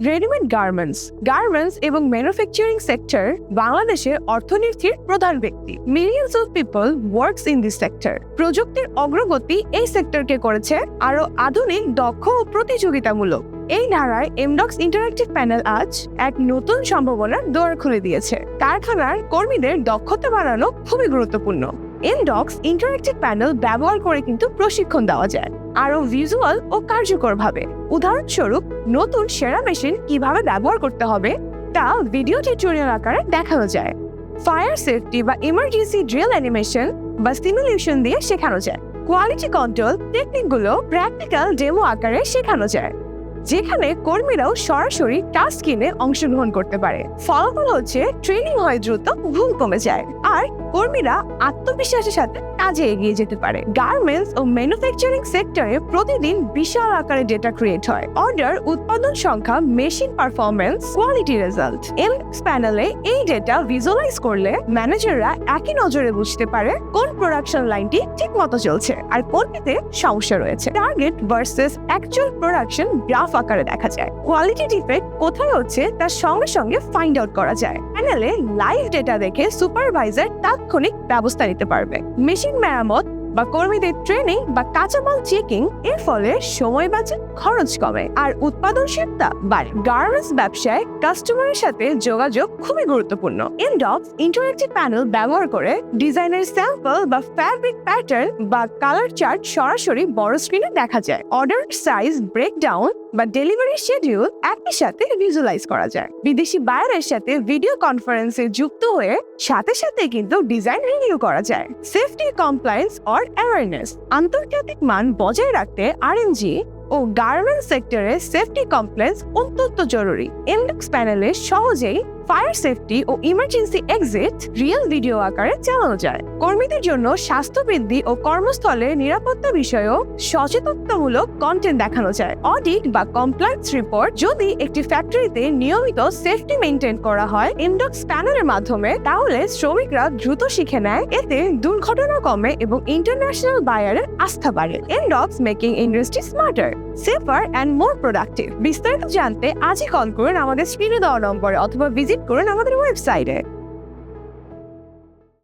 Readymade garments এবং manufacturing sector বাংলাদেশের অর্থনীতির প্রধান ব্যক্তি। Millions of people works in this sector. প্রযুক্তির অগ্রগতি এই সেক্টরকে করেছে আরো আধুনিক, দক্ষ ও প্রতিযোগিতামূলক। এই ধারায় এমডক্স ইন্টারঅ্যাক্টিভ প্যানেল আজ এক নতুন সম্ভাবনার দুয়ার খুলে দিয়েছে। কারখানার কর্মীদের দক্ষতা বাড়ানো খুবই গুরুত্বপূর্ণ। এমডক্স ইন্টারঅ্যাক্টিভ প্যানেল ব্যবহার করে কিন্তু প্রশিক্ষণ দেওয়া যায় আরো ভিজুয়াল ও কার্যকরভাবে। উদাহরণস্বরূপ, নতুন সেরা মেশিন কিভাবে ব্যবহার করতে হবে তা ভিডিও টিউটোরিয়াল আকারে দেখানো যায়। ফায়ার সেফটি বা ইমার্জেন্সি ড্রিল অ্যানিমেশন বা সিমুলেশন দিয়ে শেখানো যায়। কোয়ালিটি কন্ট্রোল টেকনিকগুলো প্র্যাকটিক্যাল ডেমো আকারে শেখানো যায়, যেখানে কর্মীরাও সরাসরি টাস্ক কিনে অংশগ্রহণ করতে পারে। ফলাফল হচ্ছে ট্রেনিং হয় দ্রুত, ভুল কমে যায়, আর কর্মীরা আত্মবিশ্বাসের সাথে কাজে এগিয়ে যেতে পারে। গার্মেন্টস ও ম্যানুফ্যাকচারিং সেক্টরে প্রতিদিন বিশাল আকারে ডেটা ক্রিয়েট হয়। অর্ডার, উৎপাদন সংখ্যা, মেশিন পারফরমেন্স, কোয়ালিটি রেজাল্ট। এমডক্স প্যানেলে এই ডেটা ভিজুয়ালাইজ করলে ম্যানেজাররা একই নজরে বুঝতে পারে কোন প্রোডাকশন লাইনটি ঠিক মতো চলছে আর কোনটিতে সমস্যা রয়েছে। Target versus actual production graph আকারে দেখা যায়। কোয়ালিটি ডিফেক্ট কোথায় হচ্ছে তার সঙ্গে সঙ্গে ফাইন্ড আউট করা যায়। প্যানেলে লাইভ ডেটা দেখে সুপারভাইজার তাৎক্ষণিক ব্যবস্থা নিতে পারবে। মেশিন মেরামত বা কর্মীদের ট্রেনিং বা কাঁচামাল চেকিং এর ফলে সময় বাঁচে, খরচ কমে আর উৎপাদনশীলতা বাড়ে। গার্মেন্টস ব্যবসায় কাস্টমারের সাথে যোগাযোগ খুবই গুরুত্বপূর্ণ। এমডক্স ইন্টারঅ্যাক্টিভ প্যানেল ব্যবহার করে ডিজাইনের স্যাম্পল বা ফ্যাব্রিক প্যাটার্ন বা কালার চার্ট সরাসরি বড় স্ক্রিনে দেখা যায়। অর্ডার সাইজ, ব্রেকডাউন বা ডেলিভারি শিডিউল একই সাথে ভিজুয়ালাইজ করা যায়। বিদেশি বায়ারের সাথে ভিডিও কনফারেন্সে যুক্ত হয়ে সাথে সাথে কিন্তু ডিজাইন রিভিউ করা যায়। Safety, compliance or awareness. আন্তর্জাতিক মান বজায় রাখতে আরএমজি ও গার্মেন্টস সেক্টরে সেফটি কমপ্লেন্স অত্যন্ত জরুরি। এমডক্স প্যানেলে সহজেই ফায়ার সেফটি ও ইমার্জেন্সি এক্সিট রিয়েল ভিডিও আকারে চালানো যায়। কর্মীদের জন্য স্বাস্থ্য বৃদ্ধি ও কর্মস্থলে নিরাপত্তা বিষয়েও সচেতনতামূলক কন্টেন্ট দেখানো যায়। অডিট বা কমপ্লায়েন্স রিপোর্ট। যদি একটি ফ্যাক্টরিতে নিয়মিত সেফটি মেইনটেইন করা হয় এমডক্স প্যানেলের মাধ্যমে, তাহলে শ্রমিকরা দ্রুত শিখে নেয়। এতে দুর্ঘটনা কমে এবং ইন্টারন্যাশনাল বায়ারের আস্থা বাড়ে। Amdocs making industry smarter, safer and more productive. বিস্তারিত জানতে আজই কল করুন আমাদের স্ক্রিনে দেওয়া নম্বরে অথবা ভিজিট করুন আমাদের ওয়েবসাইটে।